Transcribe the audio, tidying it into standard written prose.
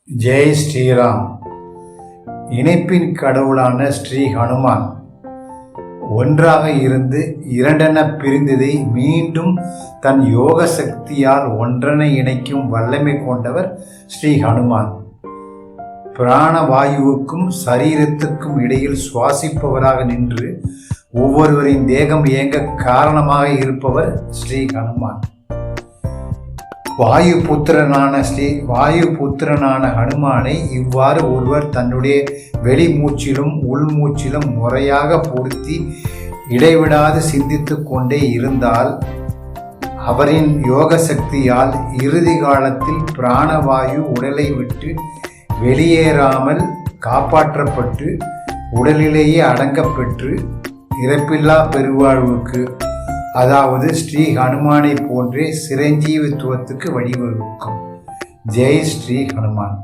ஜெய் ஸ்ரீராம். இணைப்பின் கடவுளான ஸ்ரீ ஹனுமான் ஒன்றாக இருந்து இரண்டென பிரிந்ததை மீண்டும் தன் யோக சக்தியால் ஒன்றனை இணைக்கும் வல்லமை கொண்டவர் ஸ்ரீ ஹனுமான். பிராணவாயுவுக்கும் சரீரத்துக்கும் இடையில் சுவாசிப்பவராக நின்று ஒவ்வொருவரின் தேகம் இயங்க காரணமாக இருப்பவர் ஸ்ரீ ஹனுமான். வாயு புத்திரனான ஹனுமானை இவ்வாறு ஒருவர் தன்னுடைய வெளிமூச்சிலும் உள்மூச்சிலும் முறையாக பொருத்தி இடைவிடாது சிந்தித்து கொண்டே இருந்தால் அவரின் யோக சக்தியால் இறுதி காலத்தில் பிராணவாயு உடலை விட்டு வெளியேறாமல் காப்பாற்றப்பட்டு உடலிலேயே அடங்கப்பெற்று இறப்பில்லா பெருவாழ்வுக்கு, அதாவது ஸ்ரீ ஹனுமானை போன்றே சிரஞ்சீவித்துவத்துக்கு வழிவகுக்கும். ஜெய் ஸ்ரீ ஹனுமான்.